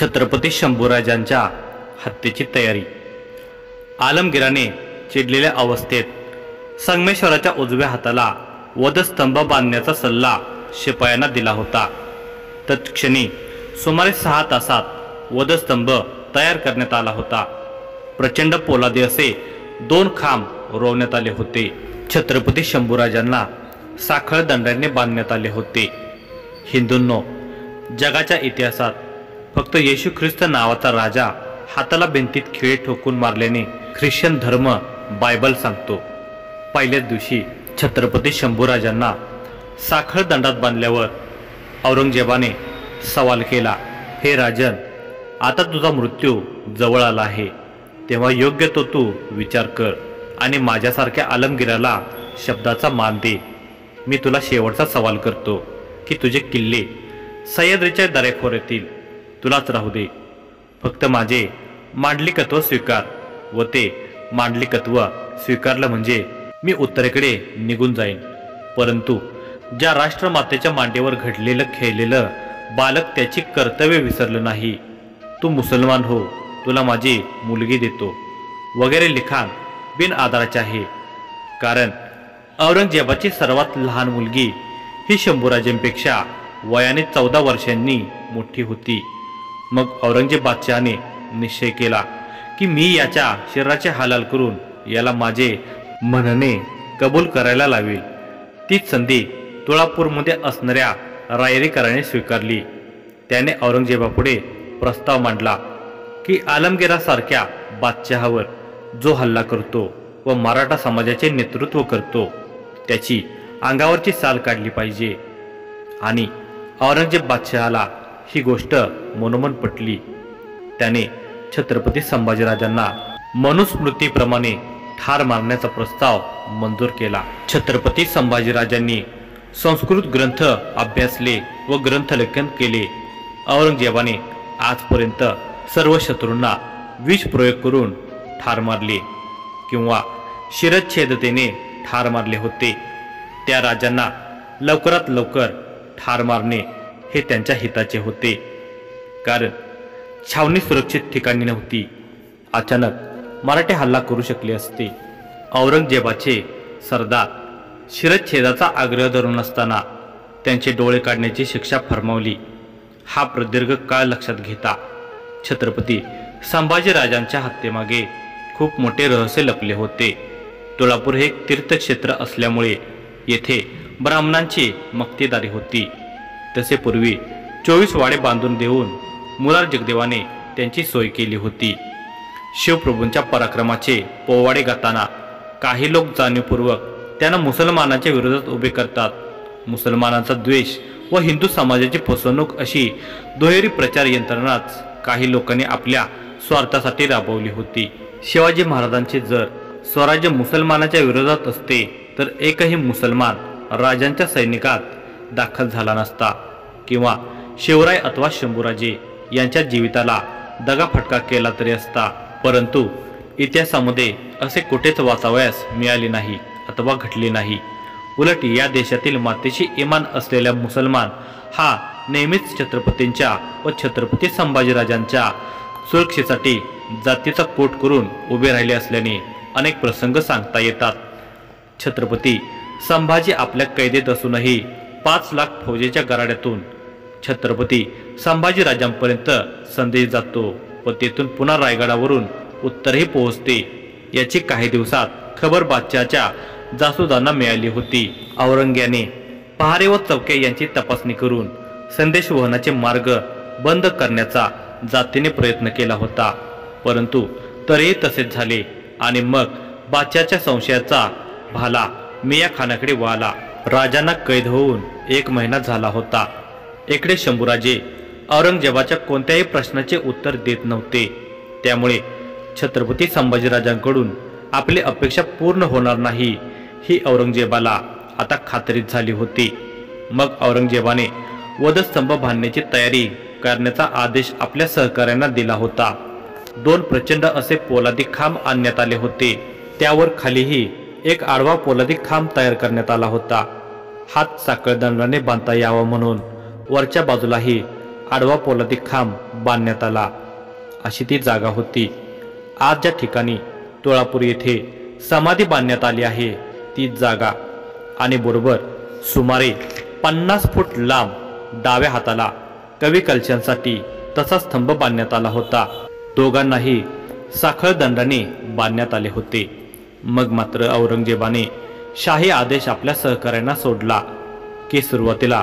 छत्रपती शंभूराजांच्या हत्येची तयारी। आलमगीराने चिडलेल्या अवस्थेत संगमेश्वराच्या उजव्या हाताला वधस्तंभ बांधण्याचा सल्ला शिपायांना दिला होता। तत्क्षणी सुमारे 6 तासात वधस्तंभ तयार करण्यात आला होता। प्रचंड पोलादी असे 2 खांब रोवण्यात आले होते। छत्रपती शंभूराजांना साखळ दंडाने बांधण्यात आले होते। हिंदूंनो, जगाच्या इतिहासात फक्त येशू ख्रिस्त नावाचा राजा हाताला भिंतीत खिळे ठोकून मारल्याने ख्रिश्चन धर्म बायबल सांगतो। पहिल्याच दिवशी छत्रपती शंभूराजांना साखळ दंडात बांधल्यावर औरंगजेबाने सवाल केला, हे राजन, आता तुझा मृत्यू जवळ आला आहे, तेव्हा योग्य तो तू विचार कर आणि माझ्यासारख्या आलमगीराला शब्दाचा मान दे। मी तुला शेवटचा सवाल करतो की तुझे किल्ले सह्याद्रीच्या दऱ्याखोऱ्यातील तुलाच राहू दे। फक्त माझे मांडलिकत्व स्वीकार व ते मांडलिकत्व स्वीकारलं म्हणजे मी उत्तरेकडे निघून जाईन। परंतु ज्या राष्ट्रमातेच्या मांडीवर घडलेलं खेळलेलं बालक त्याची कर्तव्य विसरलं नाही। तू मुसलमान हो, तुला माझी मुलगी देतो वगैरे लिखाण बिन आधाराचे आहे। कारण औरंगजेबाची सर्वात लहान मुलगी ही शंभूराजांपेक्षा वयाने 14 वर्षांनी मोठी होती। मग औरंगजेब बादशहाने निश्चय केला की मी याच्या शरीराचे हालाल करून याला माझे म्हणणे कबूल करायला लावेल। तीच संधी तुळापूरमध्ये असणाऱ्या रायरीकराने स्वीकारली। त्याने औरंगजेबापुढे प्रस्ताव मांडला की आलमगीरासारख्या बादशहावर जो हल्ला करतो व मराठा समाजाचे नेतृत्व करतो त्याची अंगावरची साल काढली पाहिजे। आणि औरंगजेब बादशहाला ही गोष्ट मनोमन पटली। त्याने छत्रपती संभाजीराजांना मनुस्मृतीप्रमाणे ठार मारण्याचा प्रस्ताव मंजूर केला। छत्रपती संभाजीराजांनी संस्कृत ग्रंथ अभ्यासले व ग्रंथलेखन केले। औरंगजेबाने आजपर्यंत सर्व शत्रूंना विष प्रयोग करून ठार मारले किंवा शिरच्छेदतेने ठार मारले होते। त्या राजांना लवकरात लवकर ठार मारणे हे त्यांच्या हिताचे होते, कारण छावणी सुरक्षित ठिकाणी नव्हती। अचानक मराठे हल्ला करू शकले असते। औरंगजेबाचे सरदार शिरच्छेदाचा आग्रह धरून असताना त्यांचे डोळे काढण्याची शिक्षा फरमावली। हा प्रदीर्घ काळ लक्षात घेता छत्रपती संभाजीराजांच्या हत्येमागे खूप मोठे रहस्य लपले होते। तुळापूर हे एक तीर्थक्षेत्र असल्यामुळे येथे ब्राह्मणांची मक्तेदारी होती। तसे पूर्वी 24 वाडे बांधून देऊन मुरार जगदेवाने त्यांची सोय केली होती। शिवप्रभूंच्या पराक्रमाचे पोवाडे गाताना काही लोक जाणीवपूर्वक त्यांना मुसलमानांच्या विरोधात उभे करतात। मुसलमानांचा द्वेष व हिंदू समाजाची फसवणूक अशी दुहेरी प्रचार यंत्रणाच काही लोकांनी आपल्या स्वार्थासाठी राबवली होती। शिवाजी महाराजांचे जर स्वराज्य मुसलमानाच्या विरोधात असते तर एकही मुसलमान राजांच्या सैनिकात दाखल झाला नसता किंवा शिवराय अथवा शंभूराजे यांच्या जीविताला दगाफटका केला तरी असता। परंतु इतिहासामध्ये असे कुठेच वाचावयास मिळाले नाही अथवा घडले नाही। उलट या देशातील मातेशी इमान असलेला मुसलमान हा नेहमीच छत्रपतींच्या व छत्रपती संभाजीराजांच्या सुरक्षेसाठी जातीचा कोट करून उभे राहिले असल्याने अनेक प्रसंग सांगता येतात। छत्रपती संभाजी आपल्या कैदेत असूनही 5 लाख फौजेच्या गराड्यातून छत्रपती संभाजीराजांपर्यंत संदेश जातो व तेथून पुन्हा रायगडावरून उत्तरही पोहोचते। याची काही दिवसात खबर बादशहाच्या जासूदांना मिळाली होती। औरंग्याने पहारे व चौक्या यांची तपासणी करून संदेश वहनाचे मार्ग बंद करण्याचा जातीने प्रयत्न केला होता, परंतु तरीही तसेच झाले आणि मग बादशहाच्या संशयाचा भाला मिया खानाकडे वळाला। राजांना कैद होऊन 1 महिना झाला होता। इकडे शंभूराजे औरंगजेबाच्या कोणत्याही प्रश्नाचे उत्तर देत नव्हते। त्यामुळे छत्रपती संभाजीराजांकडून आपली अपेक्षा पूर्ण होणार नाही ही औरंगजेबाला आता खात्रीच झाली होती। मग औरंगजेबाने वधस्तंभ बांधण्याची तयारी करण्याचा आदेश आपल्या सहकाऱ्यांना दिला होता। 2 प्रचंड असे पोलादी खांब आणण्यात आले होते। त्यावर खालीही एक आडवा पोलादी खांब तयार करण्यात आला होता। हात साखळदंडाने बांधता यावा म्हणून वरच्या बाजूलाही आडवा पोलादी खांब बांधण्यात आला, अशी ती जागा होती. आज ज्या ठिकाणी तुळापूर येथे समाधी बांधण्यात आली आहे तीच जागा, आणि बरोबर सुमारे 50 फूट लांब डाव्या हाताला कवी कलशांसाठी तसा स्तंभ बांधण्यात आला होता. दोघांनाही साखळ दंडाने बांधण्यात आले होते. मग मात्र औरंगजेबाने शाही आदेश आपल्या सहकाऱ्यांना सोडला की सुरुवातीला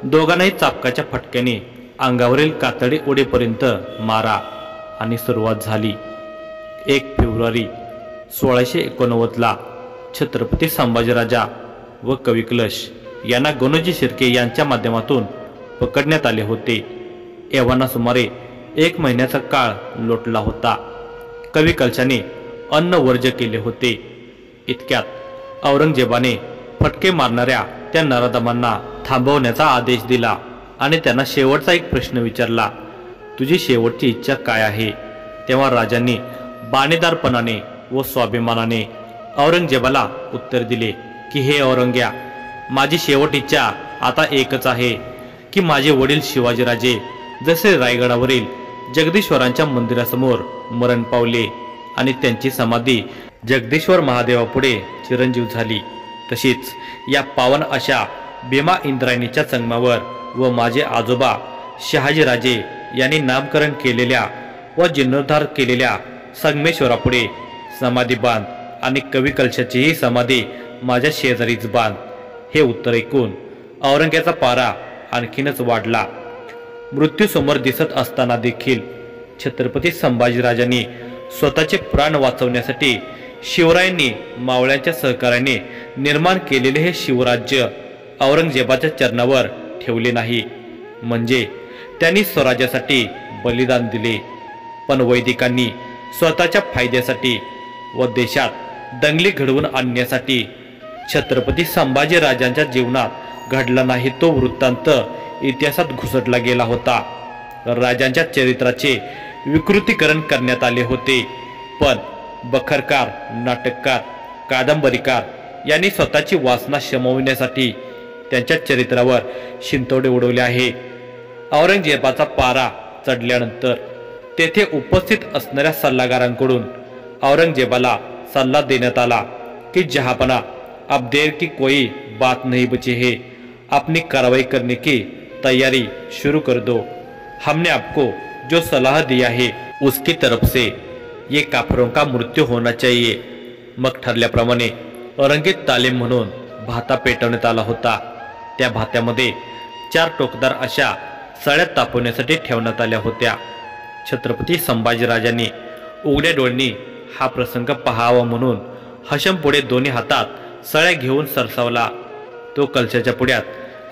दोघांनाही चापकाच्या फटक्याने अंगावरील कातडी उडेपर्यंत मारा, आणि सुरुवात झाली. 1 फेब्रुवारी 1689ला छत्रपती संभाजीराजा व कवी कलश यांना गणोजी शिर्के यांच्या माध्यमातून पकडण्यात आले होते. एव्हाना सुमारे 1 महिन्याचा काळ लोटला होता. कवी कलशाने अन्न वर्ज केले होते. इतक्यात औरंगजेबाने फटके मारणाऱ्या त्या नराधमांना थांबवण्याचा आदेश दिला आणि त्यांना शेवटचा एक प्रश्न विचारला, तुझी शेवटची इच्छा काय आहे? तेव्हा राजांनी बाणेदारपणाने व स्वाभिमानाने औरंगजेबाला उत्तर दिले की हे औरंग्या, माझी शेवट इच्छा आता एकच आहे की माझे वडील शिवाजीराजे जसे रायगडावरील जगदीश्वरांच्या मंदिरासमोर मरण पावले आणि त्यांची समाधी जगदीश्वर महादेवापुढे चिरंजीव झाली, तशीच या पावन अशा भीमा इंद्रायणीच्या संगमावर व माझे आजोबा शहाजीराजे यांनी नामकरण केलेल्या व जीर्णोद्धार केलेल्या संगमेश्वरापुढे समाधी बांध आणि कवी कलशाचीही समाधी माझ्या शेजारीच बांध. हे उत्तर ऐकून औरंग्याचा पारा आणखीनच वाढला. मृत्यूसमोर दिसत असताना देखील छत्रपती संभाजीराजांनी स्वतःचे प्राण वाचवण्यासाठी शिवरायांनी मावळ्यांच्या सहकार्याने निर्माण केलेले हे शिवराज्य औरंगजेबाच्या चरणावर ठेवले नाही. म्हणजे त्यांनी स्वराज्यासाठी बलिदान दिले, पण वैदिकांनी स्वतःच्या फायद्यासाठी व देशात दंगली घडवून आणण्यासाठी छत्रपती संभाजीराजांच्या जीवनात घडला नाही तो वृत्तांत इतिहासात घुसटला गेला होता. राजांच्या चरित्राचे विकृतीकरण करण्यात आले होते, पण बखरकार, नाटककार, कादंबरीकार यांनी स्वतःची वासना शमविण्यासाठी त्यांच्या चरित्रावर शिंतोडे उडवले आहे. औरंगजेबाचा पारा चढल्यानंतर तेथे उपस्थित असणाऱ्या सल्लागारांकडून औरंगजेबाला सल्ला देण्यात आला कि जहापना, अब देर की कोई बात नहीं बची है, अपनी कार्रवाई करने की तैयारी शुरू कर दो. हमने आपको जो सलाह दिया है उसकी तरफ से ये काफरों का मृत्यू होना चाहिए. मग ठरल्याप्रमाणे औरंगजेब तालीम म्हणून भाता पेटवण्यात आला होता. त्या भात्यामध्ये 4 टोकदार अशा सळ्या तापवण्यासाठी ठेवण्यात आल्या होत्या. छत्रपती संभाजीराजांनी उघड्या डोळ्यांनी हा प्रसंग पाहावा म्हणून हशम पुढे दोन्ही हातात सळ्या घेऊन सरसावला. तो कलशाच्या पुढ्यात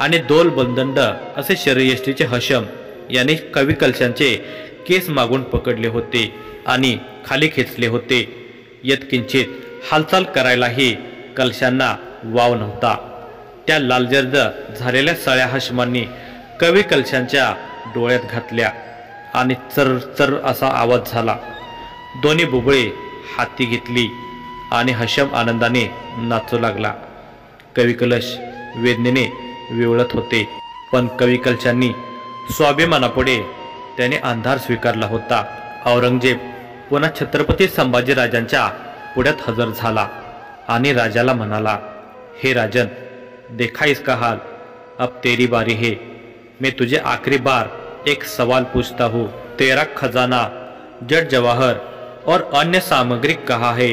आणि दोल बंदंड असे शरीरयष्टीचे हशम यांनी कवी कलशांचे केस मागून पकडले होते आणि खाली खेचले होते. यत्किंचित हालचाल करायलाही कलशांना वाव नव्हता. त्या लालजर्द झालेल्या सळ्या हशमांनी कवी कलशांच्या डोळ्यात घातल्या आणि चर चर असा आवाज झाला. दोन्ही बुबळे हाती घेतली आणि हशम आनंदाने नाचू लागला. कवी कलश वेदनेने विवळत होते, पण कवी कलशांनी स्वाभिमानापुढे त्याने अंधार स्वीकारला होता. औरंगजेब पुन्हा छत्रपती संभाजीराजांच्या पुढ्यात हजर झाला आणि राजाला म्हणाला, हे राजन, देखा इसका हाल, अब तेरी बारी है. मैं तुझे आखिरी बार एक सवाल पूछता हूँ. तेरा खजाना, जड़ जवाहर और अन्य सामग्री कहाँ है?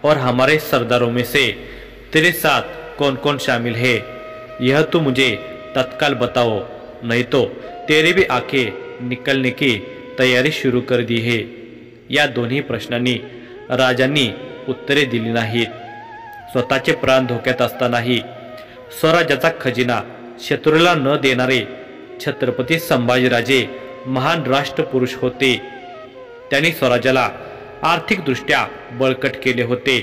और हमारे सरदारों में से तेरे साथ कौन कौन शामिल है? यह तो मुझे तत्काल बताओ, नहीं तो तेरी भी आंखें निकलने की तयारी शुरू कर दी है. या दोन्ही प्रश्नांनी राजांनी उत्तरे दिली नाहीत. स्वतःचे प्राण धोक्यात असतानाही स्वराज्याचा खजिना शत्रूला न देणारे छत्रपती संभाजीराजे महान राष्ट्रपुरुष होते. त्यांनी स्वराज्याला आर्थिकदृष्ट्या बळकट केले होते.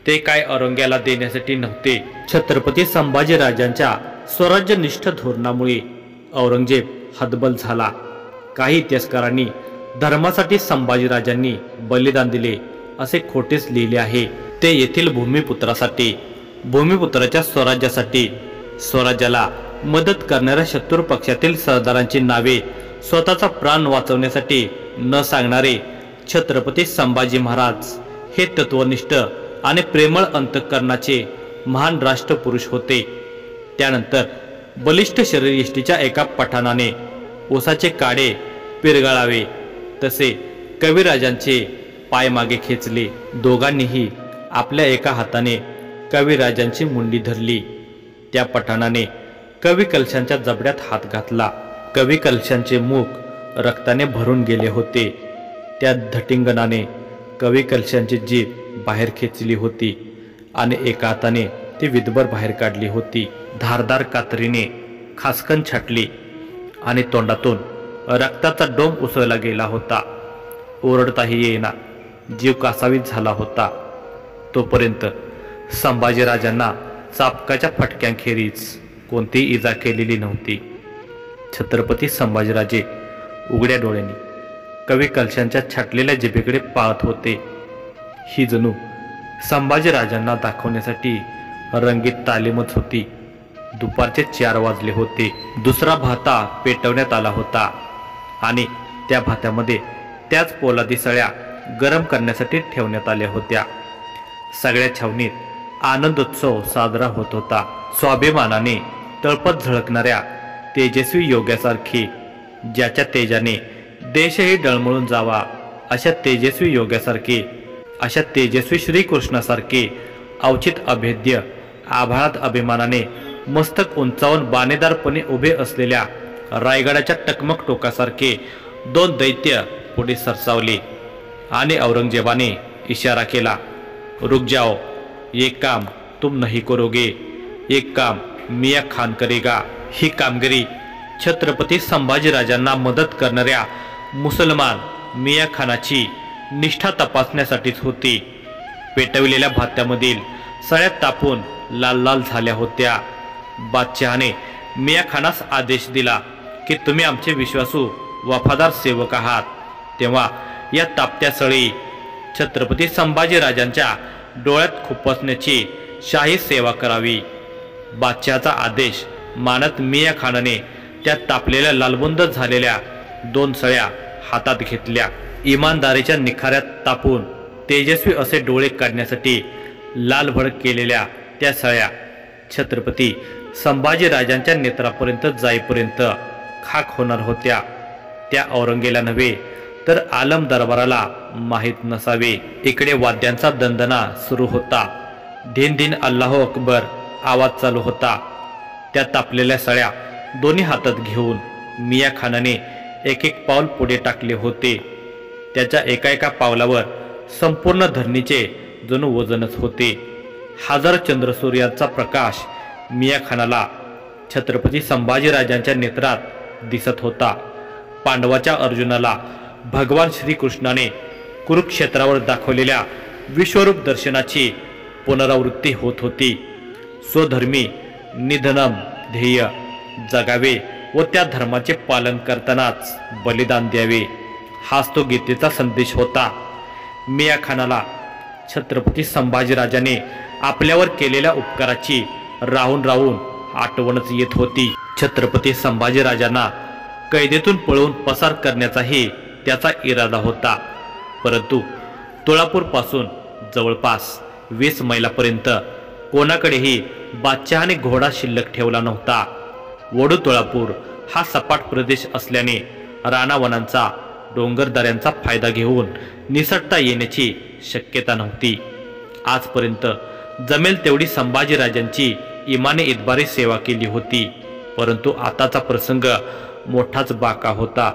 ते काय औरंग्याला देण्यासाठी नव्हते. छत्रपती संभाजीराजांच्या स्वराज्यनिष्ठ धोरणामुळे औरंगजेब हतबल झाला. काही इतिहासकारांनी धर्मासाठी संभाजीराजांनी बलिदान दिले असे खोटेच लिहिले आहे. ते येथील भूमिपुत्रासाठी, भूमिपुत्राच्या स्वराज्यासाठी, स्वराज्याला मदत करणाऱ्या शत्रू पक्षातील सरदारांची नावे स्वतःचा प्राण वाचवण्यासाठी न सांगणारे छत्रपती संभाजी महाराज हे तत्वनिष्ठ आणि प्रेमळ अंतःकरणाचे महान राष्ट्रपुरुष होते. त्यानंतर बलिष्ठ शरीरयष्टीच्या एका पठाणाने ओसाचे काडे पिरगाळावे तसे कविराजांचे पाय मागे खेचले. दोघांनीही आपल्या एका हाताने कविराजांची मुंडी धरली. त्या पठाणाने कवी कलशांच्या जबड्यात हात घातला. कवी कलशांचे मुख रक्ताने भरून गेले होते. त्या धटिंगणाने कवी कलशांची जीभ बाहेर खेचली होती आणि एका हाताने ती विदभर बाहेर काढली होती. धारदार कातरीने खासकन छाटली आणि तोंडातून रक्ताचा डोंब उसळला गेला होता. ओरडताही येईना, जीव कासावीस झाला होता. तोपर्यंत संभाजीराजांना चापकाच्या फटक्यांखेरीज कोणतीही इजा केलेली नव्हती. छत्रपती संभाजीराजे उघड्या डोळ्यांनी कवी कलशांच्या छाटलेल्या जिभेकडे पाहत होते. ही जणू संभाजीराजांना दाखवण्यासाठी रंगीत तालीमच होती. दुपारचे 4 वाजले होते. दुसरा भाता पेटवण्यात आला होता आणि त्या भात्यामध्ये त्याच पोलादी सळ्या गरम करण्यासाठी ठेवण्यात आल्या होत्या. सगळ्या छावणीत आनंदोत्सव साजरा होत होता. स्वाभिमानाने तळपत झळकणाऱ्या तेजस्वी योग्यासारखी, ज्याच्या तेजाने देशही डळमळून जावा अशा तेजस्वी योग्यासारखे, अशा तेजस्वी श्रीकृष्णासारखे अवचित अभेद्य आभाळात अभिमानाने मस्तक उंचावून बाणेदारपणे उभे असलेल्या रायगडाच्या टकमक टोकासारखे 2 दैत्य पुढे सरसावले आणि औरंगजेबाने इशारा केला, रुक जाओ, ये काम तुम नहीं करोगे, एक काम मिया खान करेगा. ही कामगिरी छत्रपती संभाजीराजांना मदत करणाऱ्या मुसलमान मिया खानाची निष्ठा तपासण्यासाठीच होती. पेटविलेल्या भात्यामधील सळ्या तापून लाल लाल झाल्या होत्या. बादशहाने मिया खानास आदेश दिला की तुम्ही आमचे विश्वासू वफादार सेवक आहात, तेव्हा या तापत्या सळी छत्रपती संभाजीराजांच्या डोळ्यात खुपसण्याची शाही सेवा करावी. बादशहाचा आदेश मानत मिया खानाने त्या तापलेल्या लालबुंद झालेल्या 2 सळ्या हातात घेतल्या. इमानदारीच्या निखाऱ्यात तापून तेजस्वी असे डोळे काढण्यासाठी लालभडक केलेल्या त्या सळ्या छत्रपती संभाजीराजांच्या नेत्रापर्यंत जाईपर्यंत खाक होणार होत्या. त्या औरंगेला नव्हे तर आलम दरबाराला माहीत नसावे. इकडे वाद्यांचा दणदणा सुरू होता. दिन दिन अल्लाहू अकबर आवाज चालू होता. त्या तापलेल्या सळ्या दोन्ही हातात घेऊन मिया खानाने एक एक पाऊल पुढे टाकले होते. त्याच्या एका एका पावलावर संपूर्ण धरणीचे जणू वजनच होते. हजार चंद्रसूर्याचा प्रकाश मिया खानाला छत्रपती संभाजीराजांच्या नेत्रात दिसत होता. पांडवाच्या अर्जुनाला भगवान श्रीकृष्णाने कुरुक्षेत्रावर दाखवलेल्या विश्वरूप दर्शनाची पुनरावृत्ती होत होती. स्वधर्मी निधनम ध्येय जगावे व त्या धर्माचे पालन करतानाच बलिदान द्यावे, हाच तो गीतेचा संदेश होता. मिया खानाला छत्रपती संभाजीराजाने आपल्यावर केलेल्या उपकाराची राहून राहून आठवणच येत होती. छत्रपती संभाजीराजांना कैदेतून पळवून पसार करण्याचाही त्याचा इरादा होता. परंतु तुळापूरपासून जवळपास 20 मैलापर्यंत कोणाकडेही बादशहाने घोडा शिल्लक ठेवला नव्हता. वडू तुळापूर हा सपाट प्रदेश असल्याने रानावनांचा, डोंगरदऱ्यांचा फायदा घेऊन निसटता येण्याची शक्यता नव्हती. आजपर्यंत जमेल तेवढी संभाजीराजांची इमाने इतबारी सेवा केली होती, परंतु आताचा प्रसंग मोठाच बाका होता.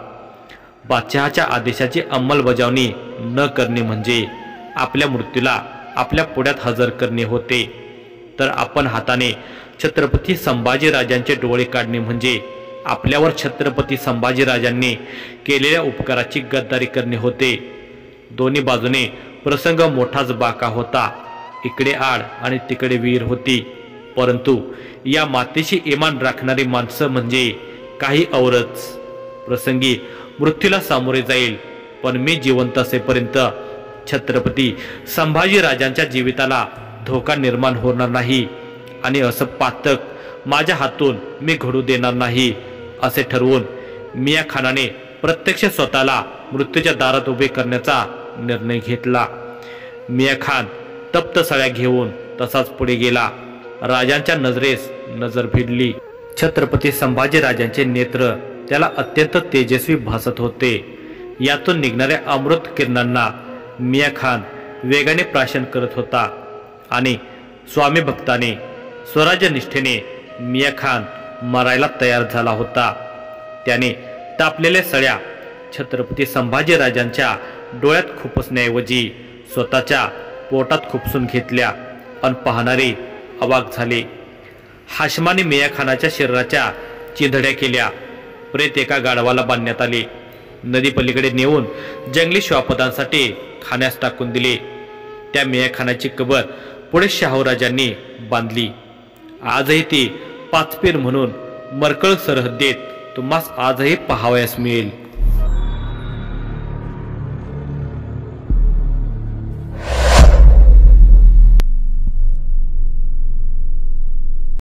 बादशहाच्या आदेशाची अंमलबजावणी न करणे म्हणजे आपल्या मृत्यूला आपल्या पुढ्यात हजर करणे होते, तर आपण हाताने छत्रपती संभाजीराजांचे डोळे काढणे म्हणजे आपल्यावर छत्रपती संभाजीराजांनी केलेल्या उपकाराची गद्दारी करणे होते. दोन्ही बाजूने प्रसंग मोठाच बाका होता. इकडे आड आणि तिकडे वीर होती, परंतु या मातेशी इमान राखणारी माणसं म्हणजे काही औरच. प्रसंगी मृत्यूला सामोरे जाईल, पण मी जिवंत असेपर्यंत छत्रपती संभाजीराजांच्या जीविताला धोका निर्माण होणार नाही आणि असं पातक माझ्या हातून मी घडू देणार नाही, असे ठरवून मिया खानाने प्रत्यक्ष स्वतःला मृत्यूच्या दारात उभे करण्याचा निर्णय घेतला. मिया खान तप्त सळ्या घेऊन तसाच पुढे गेला. राजांच्या नजरेस नजर भिडली. छत्रपती संभाजीराजांचे नेत्र त्याला अत्यंत तेजस्वी भासत होते. यातून निघणाऱ्या अमृत किरणांना मिया खान वेगाने प्राशन करत होता आणि स्वामी भक्ताने स्वराज्य निष्ठेने मिया खान मरायला तयार झाला होता. त्याने तापलेल्या सळ्या छत्रपती संभाजीराजांच्या डोळ्यात खुपसण्याऐवजी स्वतःच्या पोटात खुपसून घेतल्या आणि पाहणारे अवाक झाले. हाशमाने मिया खानाच्या शरीराच्या चिंधड्या केल्या. प्रेत एका गाढवाला बांधण्यात आले. नदी पलीकडे नेऊन जंगली श्वापदांसाठी खाण्यास टाकून दिले. त्या मिया खानाची कबर पुढे शाहूराजांनी बांधली. आजही ती पाचपीर म्हणून मरकळ सरहद्दीत तुम्हास आजही पाहावयास मिळेल.